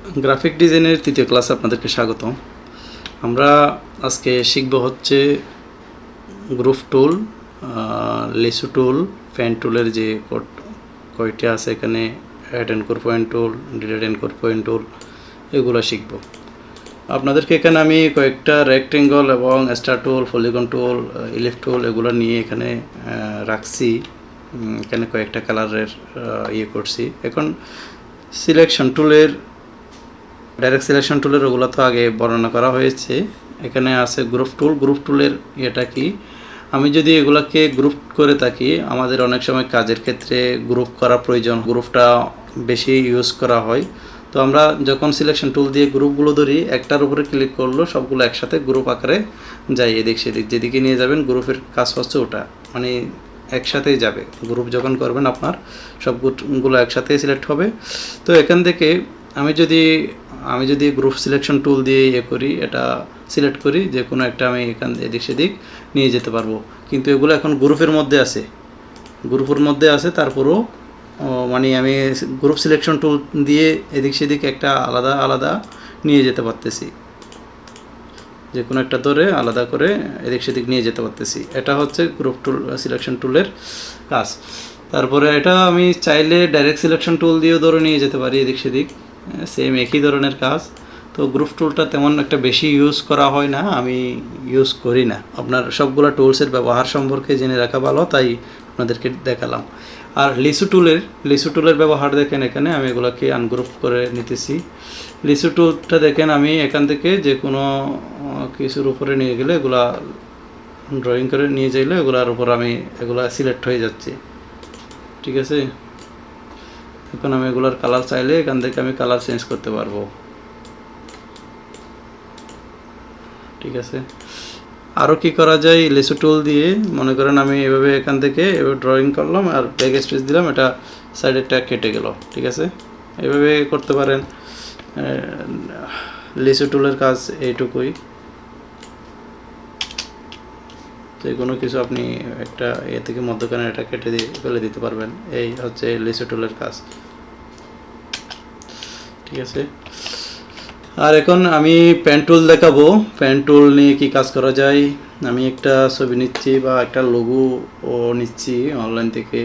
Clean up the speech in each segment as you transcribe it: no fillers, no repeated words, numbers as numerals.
Graphic ডিজাইনের তৃতীয় ক্লাসে আপনাদেরকে স্বাগতম। আমরা আজকে শিখব হচ্ছে গ্রুপ টুল, লিসু টুল, পেন টুলের যে কয়টি আছে এখানে, add anchor point tool, delete anchor point tool, এগুলো শিখব। আপনাদেরকে এখানে আমি কয়েকটা রেক্টেঙ্গল এবং star tool, polygon tool, ellipse tool এগুলো নিয়ে এখানে রাখছি। এখানে কয়েকটা কালারের করছি। এখন সিলেকশন টুলের, ডাইরেক্ট সিলেকশন টুলের ওগুলো তো আগে বর্ণনা করা হয়েছে। এখানে আছে গ্রুপ টুল। গ্রুপ টুলের এটা কি, আমি যদি এগুলাকে গ্রুপ করে থাকি, আমাদের অনেক সময় কাজের ক্ষেত্রে গ্রুপ করা প্রয়োজন, গ্রুপটা বেশি ইউজ করা হয়। তো আমরা যখন সিলেকশন টুল দিয়ে গ্রুপগুলো ধরি, একটার উপরে ক্লিক করলো সবগুলো একসাথে গ্রুপ আকারে যায়, এদিক সেদিক যেদিকে নিয়ে যাবেন গ্রুপের কাজ হচ্ছে ওটা, মানে একসাথেই যাবে। গ্রুপ যখন করবেন আপনার সবগুলো একসাথেই সিলেক্ট হবে। তো এখান থেকে আমি যদি গ্রুপ সিলেকশন টুল দিয়ে করি, এটা সিলেক্ট করি, যে কোনো একটা আমি এখান এদিক সেদিক নিয়ে যেতে পারবো। কিন্তু এগুলো এখন গ্রুপের মধ্যে আছে, তারপরেও মানে আমি গ্রুপ সিলেকশন টুল দিয়ে এদিক সেদিক একটা আলাদা নিয়ে যেতে পারতেছি, যে কোনো একটা ধরে আলাদা করে এদিক সেদিক নিয়ে যেতে পারতেছি। এটা হচ্ছে গ্রুপ টুল সিলেকশন টুলের কাজ। তারপরে এটা আমি চাইলে ডাইরেক্ট সিলেকশন টুল দিয়েও ধরে নিয়ে যেতে পারি এদিক সেদিক, সেম একই ধরনের কাজ। তো গ্রুপ টুলটা তেমন একটা বেশি ইউজ করা হয় না, আমি ইউজ করি না। আপনার সবগুলো টুলসের ব্যবহার সম্পর্কে জেনে রাখা ভালো, তাই আপনাদেরকে দেখালাম। আর লিসু টুলের ব্যবহার দেখেন, এখানে আমি এগুলোকে আনগ্রুপ করে নিতেছি। লিসু টুলটা দেখেন, আমি এখান থেকে যে কোনো কিছুর উপরে নিয়ে গেলে, এগুলা ড্রয়িং করে নিয়ে যাইলে এগুলার উপর আমি এগুলা সিলেক্ট হয়ে যাচ্ছে, ঠিক আছে। এখন আমি এগুলার কালার চাইলে এখান থেকে আমি কালার চেঞ্জ করতে পারবো, ঠিক আছে। আরও কি করা যায় লিসু টুল দিয়ে, মনে করেন আমি এভাবে এখান থেকে এভাবে ড্রয়িং করলাম আর ব্যাক স্পেস দিলাম, এটা সাইডেরটা কেটে গেল, ঠিক আছে। এভাবে করতে পারেন। লিসু টুলের কাজ এইটুকুই, যে কোনো কিছু আপনি একটা থেকে মধ্যখানে এটা কেটে দিয়ে ফেলে দিতে পারবেন। এই হচ্ছে লিসু টুলের কাজ, ঠিক আছে। আর এখন আমি পেন টুল দেখাবো। পেন টুল নিয়ে কি কাজ করা যায়, আমি একটা ছবি নিচ্ছি বা একটা লোগো নিচ্ছি অনলাইন থেকে।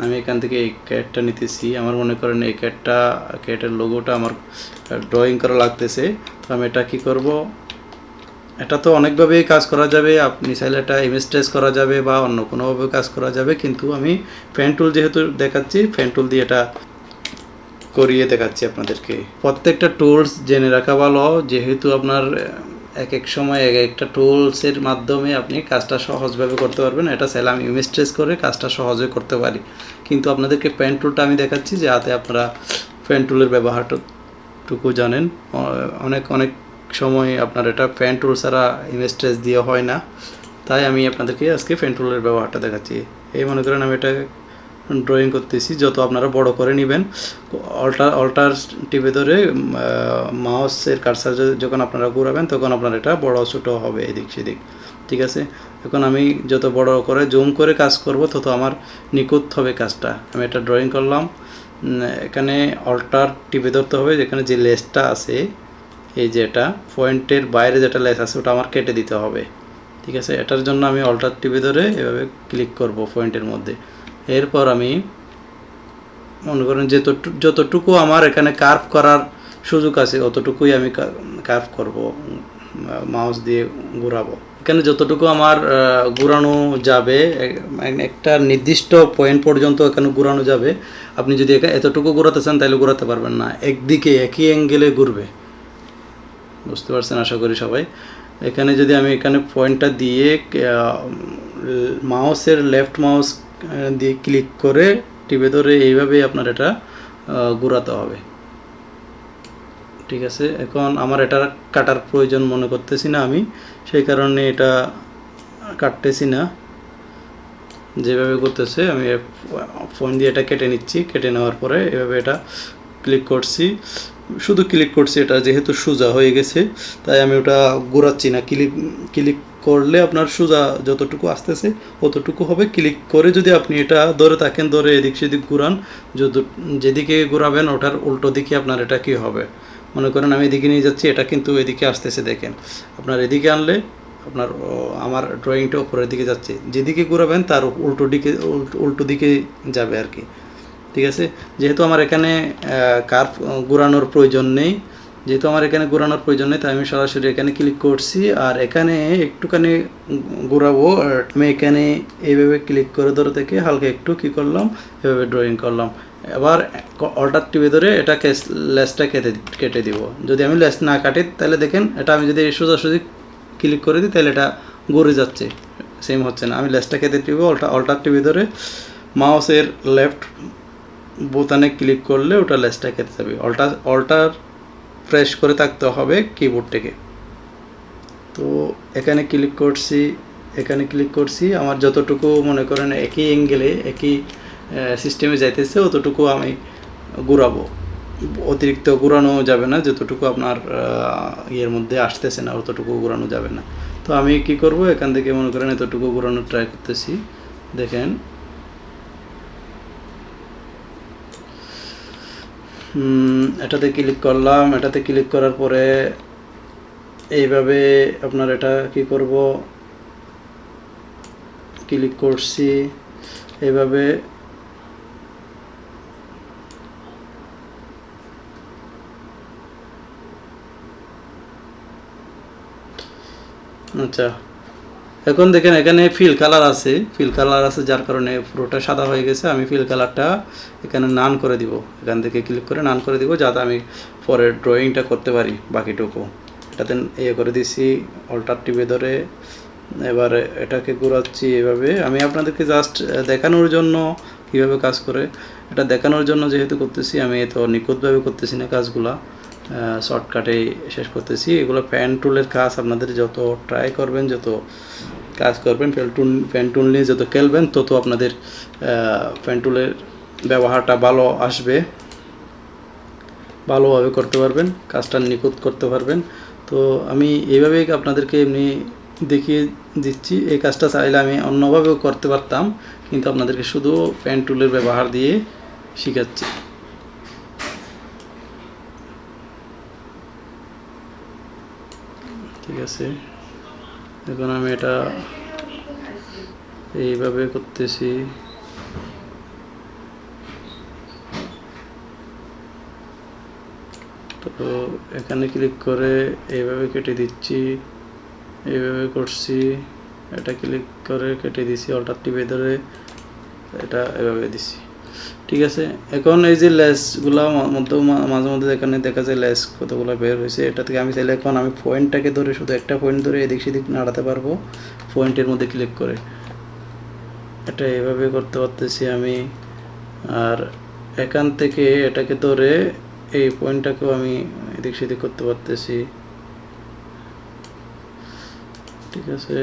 আমি এখান থেকে এই ক্যাটটা নিতেছি। আমার মনে করেন এই ক্যাটের লোগোটা আমার ড্রয়িং করা লাগতেছে। তো আমি এটা কী করব, এটা তো অনেকভাবেই কাজ করা যাবে। আপনি চাইলে এটা ইমেজ ট্রেস করা যাবে বা অন্য কোনোভাবে কাজ করা যাবে, কিন্তু আমি পেন টুল যেহেতু দেখাচ্ছি, পেন টুল দিয়ে এটা করিয়ে দেখাচ্ছি আপনাদেরকে। প্রত্যেকটা টুলস জেনে রাখা ভালো, যেহেতু আপনার এক এক সময় এক একটা টুলসের মাধ্যমে আপনি কাজটা সহজভাবে করতে পারবেন। এটা চাইলে আমি ইমেজ ট্রেস করে কাজটা সহজে করতে পারি, কিন্তু আপনাদেরকে পেন টুলটা আমি দেখাচ্ছি যাতে আপনারা পেন টুলের ব্যবহারটুকু জানেন। অনেক সময় আপনার এটা পেন টুল ছাড়া ইমেজ ট্রেস দিয়ে হয় না, তাই আমি আপনাদেরকে আজকে পেন টুলের ব্যবহারটা দেখাচ্ছি। এই মনে করেন আমি এটা ড্রয়িং করতেছি, যত আপনারা বড় করে নেবেন, অল্টার টিপে ধরে মাউসের কার্সার যখন আপনারা ঘুরাবেন তখন আপনার এটা বড় ছোটো হবে এদিক সেদিক, ঠিক আছে। এখন আমি যত বড় করে জুম করে কাজ করব, তত আমার নিখুঁত হবে কাজটা। আমি এটা ড্রয়িং করলাম, এখানে অল্টার টিপে ধরতে হবে, যেখানে যে লেসটা আছে, এই যে এটা পয়েন্টের বাইরে যেটা লেস আছে ওটা আমার কেটে দিতে হবে, ঠিক আছে। এটার জন্য আমি অল্টার টিপে ধরে এভাবে ক্লিক করব পয়েন্টের মধ্যে। এরপর আমি মনে করেন যতটুকু আমার এখানে কার্ভ করার সুযোগ আছে অতটুকুই আমি কার্ভ করব, মাউস দিয়ে ঘোরাবো। এখানে যতটুকু আমার ঘোরানো যাবে, একটা নির্দিষ্ট পয়েন্ট পর্যন্ত এখানে ঘোরানো যাবে। আপনি যদি এতটুকু ঘোরাতে চান তাহলে ঘোরাতে পারবেন না, একদিকে একই অ্যাঙ্গেলে ঘুরবে। বুঝতে পারছেন আশা করি সবাই। এখানে যদি আমি এখানে পয়েন্টটা দিয়ে মাউসের লেফট মাউস দিয়ে ক্লিক করে টিপে ধরে এইভাবেই আপনার এটা ঘোরাতে হবে, ঠিক আছে। এখন আমার এটা কাটার প্রয়োজন মনে করতেছি না আমি, সেই কারণে এটা কাটতেছি না। যেভাবে করতেছে আমি ফোন দিয়ে এটা কেটে নিচ্ছি। কেটে নেওয়ার পরে এভাবে এটা ক্লিক করছি, শুধু ক্লিক করছি। এটা যেহেতু সোজা হয়ে গেছে তাই আমি ওটা ঘোরাচ্ছি না, ক্লিক করলে আপনার সোজা যতটুকু আসতেছে অতটুকু হবে। ক্লিক করে যদি আপনি এটা ধরে থাকেন, ধরে এদিক সেদিক ঘুরান, যেদিকে ঘুরাবেন ওটার উল্টো দিকে আপনার এটা কী হবে, মনে করেন আমি এদিকে নিয়ে যাচ্ছি, এটা কিন্তু এদিকে আসতেছে, দেখেন আপনার এদিকে আনলে আপনার আমার ড্রয়িংটা উপরের দিকে যাচ্ছে, যেদিকে ঘুরাবেন তার উল্টো দিকে যাবে আর কি। ঠিক আছে, যেহেতু আমার এখানে কার্ভ ঘোরানোর প্রয়োজন নেই, তাই আমি সরাসরি এখানে ক্লিক করছি, আর এখানে একটুখানি ঘোরাবো। আমি এখানে এইভাবে ক্লিক করে ধরে থেকে হালকা একটু কী করলাম, এভাবে ড্রয়িং করলাম। এবার অল্টার টিপে ধরে এটাকে লেসটা কেটে দিব। যদি আমি লেস না কাটি তাহলে দেখেন এটা আমি যদি সোজাসুজি ক্লিক করে দিই তাহলে এটা ঘুরে যাচ্ছে, সেম হচ্ছে না। আমি লেসটা কেটে দিব, অল্টার টিপে ধরে মাউসের লেফট বোতামে ক্লিক করলে ওটা লেসটা কেটে যাবে। অল্টার প্রেস করে থাকতে হবে কিবোর্ড থেকে। তো এখানে ক্লিক করছি, আমার যতটুকু মনে করেন একই অ্যাঙ্গেলে একই সিস্টেমে যাইতেছে অতটুকু আমি ঘুরাবো, অতিরিক্ত ঘুরানো যাবে না, যতটুকু আপনার ইয়ের মধ্যে আসতেছে না অতটুকু ঘুরানো যাবে না। তো আমি কি করব, এখান থেকে মনে করেন এতটুকু ঘুরানোর ট্রাই করতেছি, দেখেন এটাতে ক্লিক করলাম। এটাতে ক্লিক করার পরে এইভাবে আপনার এটা কি করব, ক্লিক করছি এইভাবে, আচ্ছা এখন দেখেন এখানে ফিল কালার আছে, যার কারণে পুরোটা সাদা হয়ে গেছে। আমি ফিল কালারটা এখানে নান করে দিব, এখান থেকে ক্লিক করে নান করে দিব, যাতে আমি পরে ড্রয়িংটা করতে পারি বাকিটুকু। এটাতে করে দিছি অল্টার টিপে ধরে, এবারে এটাকে ঘোরাচ্ছি এভাবে। আমি আপনাদেরকে জাস্ট দেখানোর জন্য কীভাবে কাজ করে, এটা দেখানোর জন্য যেহেতু করতেছি, আমি এত নিখুঁতভাবে করতেছি না কাজগুলা, শর্টকাটেই শেষ করতেছি। এগুলো প্যান টুলের কাজ, আপনাদের যত ট্রাই করবেন, যত কাজ করবেন, প্যান টুল নিয়ে যত খেলবেন তত আপনাদের প্যান টুলের ব্যবহারটা ভালো আসবে, ভালোভাবে করতে পারবেন, কাজটা নিখুঁত করতে পারবেন। তো আমি এইভাবেই আপনাদেরকে এমনি দেখিয়ে দিচ্ছি। এই কাজটা চাইলে আমি অন্যভাবেও করতে পারতাম, কিন্তু আপনাদেরকে শুধু প্যান টুলের ব্যবহার দিয়ে শেখাচ্ছি। ঠিক আছে, এখন আমি এটা এইভাবে করতেছি। তো এখানে ক্লিক করে এইভাবে কেটে দিচ্ছি, এইভাবে করছি, এটা ক্লিক করে কেটে দিছি, অল্টার টিপে ধরে এটা এভাবে দিছি। ঠিক আছে, এখন এই যে লেসগুলো মাঝে মধ্যে এখানে দেখা যায় লেস কতগুলো বের হয়েছে, এটা থেকে আমি চাইলে এখন আমি পয়েন্টটাকে ধরে শুধু একটা পয়েন্ট ধরে এদিক সেদিক নাড়াতে পারবো পয়েন্টের মধ্যে ক্লিক করে। এটা এভাবে করতে পারতেছি আমি। আর এখান থেকে এটাকে ধরে এই পয়েন্টটাকেও আমি এদিক সেদিক করতে পারতেছি। ঠিক আছে,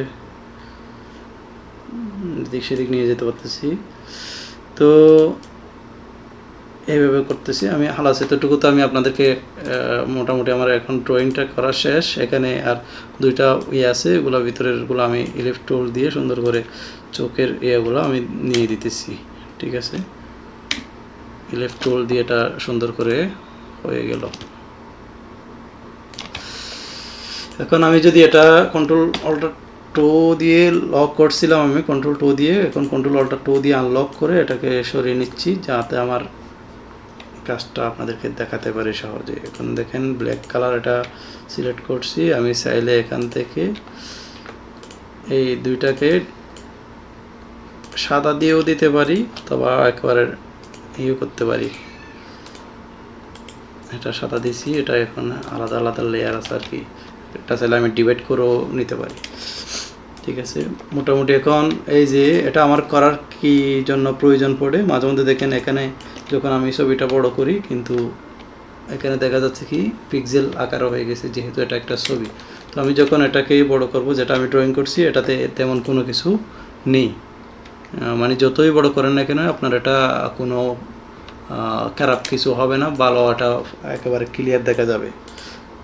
এদিক সেদিক নিয়ে যেতে পারতেছি। তো এইভাবে করতেছি আমি। হালাস এতটুকু তো আমি আপনাদেরকে মোটামুটি আমার এখন ড্রয়িংটা করা শেষ। এখানে আর দুইটা আছে, এগুলো ভিতরেরগুলো আমি ইলেফট টুল দিয়ে সুন্দর করে চোখের ইয়েগুলো আমি নিয়ে দিতেছি। ঠিক আছে, ইলেফট টুল দিয়ে এটা সুন্দর করে হয়ে গেল। এখন আমি যদি এটা কন্ট্রোল অল্টার 2 দিয়ে লক করছিলাম, আমি কন্ট্রোল 2 দিয়ে, এখন কন্ট্রোল অল্টার 2 দিয়ে আনলক করে এটাকে সরিয়ে নিচ্ছি, যাতে আমার কাজটা আপনাদেরকে দেখাতে পারি সহজে। এখন দেখেন ব্ল্যাক কালার এটা সিলেক্ট করছি, আমি চাইলে এখান থেকে এই দুইটাকে সাদা দিয়েও দিতে পারি, অথবা একবারে করতে পারি। এটা সাদা দিছি, এটা এখন আলাদা আলাদা লেয়ার আছে আর কি, এটা চাইলে আমি ডিভাইড করেও নিতে পারি। ঠিক আছে, মোটামুটি এখন এই যে এটা আমার করার কি জন্য প্রয়োজন পড়ে, মাঝে মধ্যে দেখেন এখানে যখন আমি ছবিটা বড় করি কিন্তু এখানে দেখা যাচ্ছে কি পিক্সেল আকারও হয়ে গেছে, যেহেতু এটা একটা ছবি। তো আমি যখন এটাকে বড় করব, যেটা আমি ড্রয়িং করছি এটাতে তেমন কোনো কিছু নেই, মানে যতই বড় করেন না কেন আপনার এটা কোনো খারাপ কিছু হবে না, ভালো, এটা একেবারে ক্লিয়ার দেখা যাবে।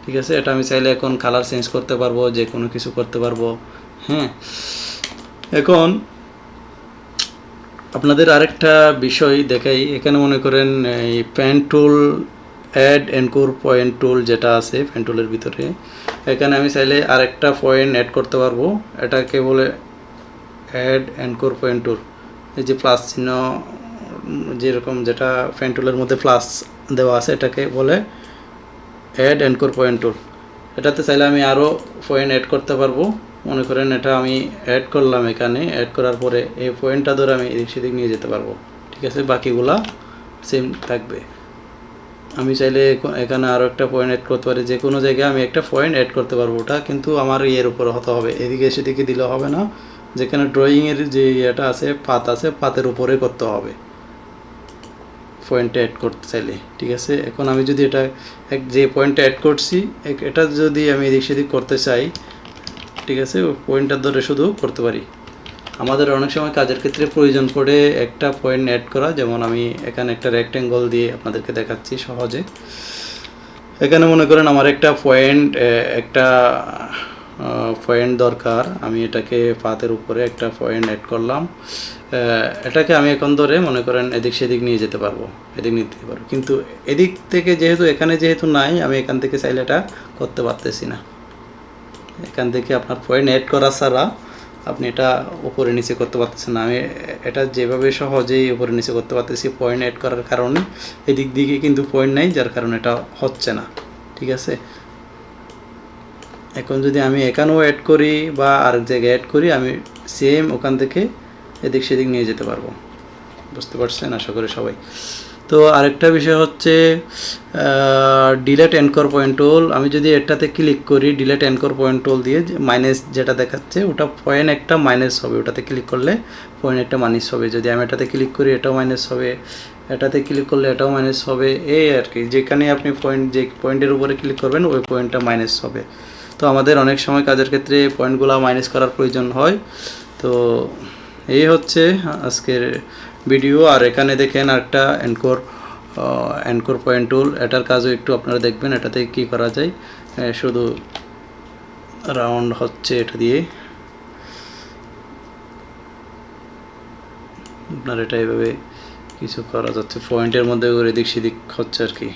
ঠিক আছে, এটা আমি চাইলে এখন কালার চেঞ্জ করতে পারবো, যে কোনো কিছু করতে পারবো, হ্যাঁ, এখন আপনাদের আরেকটা বিষয় দেখাই। এখানে মনে করেন এই pen tool, add anchor point tool যেটা আছে পেন টুলের ভিতরে, এখানে আমি চাইলে আরেকটা পয়েন্ট অ্যাড করতে পারবো। এটাকে বলে অ্যাড এনকোর পয়েন্ট টুল। এই যে প্লাস চিহ্ন যেরকম যেটা পেন টুলের মধ্যে প্লাস দেওয়া আছে, এটাকে বলে অ্যাড এনকোর পয়েন্ট টুল। এটাতে চাইলে আমি আরও পয়েন্ট অ্যাড করতে পারবো। মনে করেন এটা আমি অ্যাড করলাম, এখানে অ্যাড করার পরে এই পয়েন্টটা ধরে আমি এদিক সেদিক নিয়ে যেতে পারবো। ঠিক আছে, বাকিগুলা সেম থাকবে। আমি চাইলে এখানে আরও একটা পয়েন্ট অ্যাড করতে পারি, যে কোনো জায়গায় আমি একটা পয়েন্ট অ্যাড করতে পারবো। ওটা কিন্তু আমার ইয়ের উপরে হতে হবে, এদিকে সেদিকে দিলে হবে না। যেখানে ড্রয়িংয়ের যে ইয়েটা আছে, পাত আছে, পাতের উপরে করতে হবে পয়েন্টটা অ্যাড করতে চাইলে। ঠিক আছে, এখন আমি যদি এটা যে পয়েন্টটা অ্যাড করছি এটা যদি আমি এদিক সেদিক করতে চাই, ঠিক আছে, ওই পয়েন্টটা ধরে শুধু করতে পারি। আমাদের অনেক সময় কাজের ক্ষেত্রে প্রয়োজন পড়ে একটা পয়েন্ট অ্যাড করা। যেমন আমি এখানে একটা রেক্ট্যাঙ্গল দিয়ে আপনাদেরকে দেখাচ্ছি সহজে। এখানে মনে করেন আমার একটা পয়েন্ট দরকার, আমি এটাকে পাতের উপরে একটা পয়েন্ট অ্যাড করলাম। এটাকে আমি এখন ধরে মনে করেন এদিক সেদিক নিয়ে যেতে পারবো, এদিক নিতে পারবো। কিন্তু এদিক থেকে এখানে যেহেতু নাই, আমি এখান থেকে চাইলে এটা করতে পারতেছি না। এখান থেকে আপনার পয়েন্ট অ্যাড করা ছাড়া আপনি এটা উপরে নিচে করতে পারতেছেন না। আমি এটা যেভাবে সহজেই উপরে নিচে করতে পারতেছি পয়েন্ট অ্যাড করার কারণে, এদিক দিকে কিন্তু পয়েন্ট নাই, যার কারণে এটা হচ্ছে না। ঠিক আছে, এখন যদি আমি এখানেও অ্যাড করি বা আরেক জায়গায় অ্যাড করি, আমি সেম ওখান থেকে এদিক সেদিক নিয়ে যেতে পারবো। বুঝতে পারছেন আশা করি সবাই। তো আরেকটা বিষয় হচ্ছে ডিলেট এনকোর পয়েন্ট টুল। আমি যদি এটাতে ক্লিক করি, ডিলেট এনকোর পয়েন্ট টুল দিয়ে মাইনাস যেটা দেখাচ্ছে ওটা পয়েন্ট একটা মাইনাস হবে। ওটাতে ক্লিক করলে পয়েন্ট একটা মাইনাস হবে। যদি আমি এটাতে ক্লিক করি এটাও মাইনাস হবে, এটাতে ক্লিক করলে এটাও মাইনাস হবে। এই আর কি, যেখানে আপনি যে পয়েন্টের উপরে ক্লিক করবেন ওই পয়েন্টটা মাইনাস হবে। তো আমাদের অনেক সময় কাজের ক্ষেত্রে পয়েন্টগুলো মাইনাস করার প্রয়োজন হয়। তো এই হচ্ছে আজকের ভিডিও। আর এখানে দেখেন আরেকটা এনকোর পয়েন্ট টুল, এটার কাজও একটু আপনারা দেখবেন। এটাতে কি করা যায়, শুধু রাউন্ড হচ্ছে এটা দিয়ে, আপনার এটা এইভাবে কিছু করা যাচ্ছে। পয়েন্টের মধ্যে এদিক সেদিক হচ্ছে আর কি,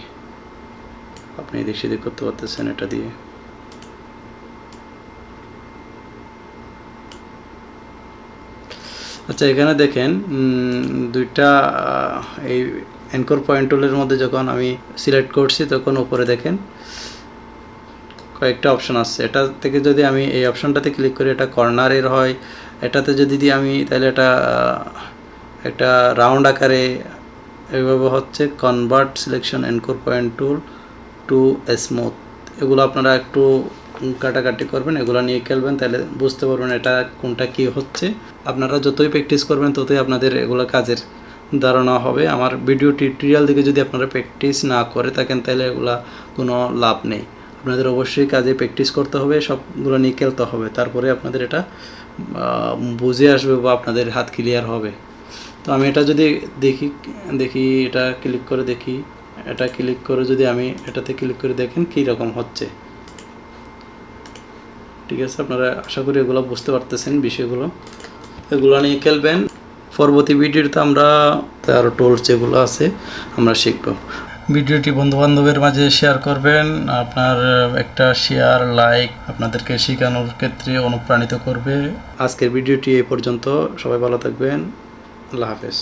আপনি এদিক সেদিক করতে পারতেছেন এটা দিয়ে। আচ্ছা, এখানে দেখেন দুইটা এই এনকোর পয়েন্ট টুলের মধ্যে যখন আমি সিলেক্ট করছি তখন উপরে দেখেন কয়েকটা অপশন আসছে। এটা থেকে যদি আমি এই অপশনটাতে ক্লিক করি, এটা কর্নারের হয়। এটাতে যদি দিই আমি, তাহলে এটা একটা রাউন্ড আকারে এইভাবে হচ্ছে। কনভার্ট সিলেকশন এনকোর পয়েন্ট টুল টু স্মুথ, এগুলো আপনারা একটু কাটাকাটি করবেন, এগুলো নিয়ে খেলবেন, তাহলে বুঝতে পারবেন এটা কোনটা কি হচ্ছে। আপনারা যতই প্র্যাকটিস করবেন ততই আপনাদের এগুলো কাজের ধারণা হবে। আমার ভিডিও টিউটোরিয়াল দিকে যদি আপনারা প্র্যাকটিস না করে থাকেন, তাহলে এগুলা কোনো লাভ নেই। আপনাদের অবশ্যই কাজে প্র্যাকটিস করতে হবে, সবগুলো নিয়ে খেলতে হবে, তারপরে আপনাদের এটা বুঝে আসবে বা আপনাদের হাত ক্লিয়ার হবে। তো আমি এটা যদি দেখি এটা ক্লিক করে দেখি, এটা ক্লিক করে যদি আমি এটাতে ক্লিক করে দেখেন কী রকম হচ্ছে। ঠিক আছে, আপনারা আশা করি এগুলো বুঝতে পারতেছেন বিষয়গুলো, এগুলো নিয়ে খেলবেন। পরবর্তী ভিডিওতে আমরা আরও টুলস যেগুলো আছে আমরা শিখব। ভিডিওটি বন্ধুবান্ধবের মাঝে শেয়ার করবেন। আপনার একটা শেয়ার, লাইক আপনাদেরকে শেখানোর ক্ষেত্রে অনুপ্রাণিত করবে। আজকের ভিডিওটি এই পর্যন্ত। সবাই ভালো থাকবেন। আল্লাহ হাফেজ।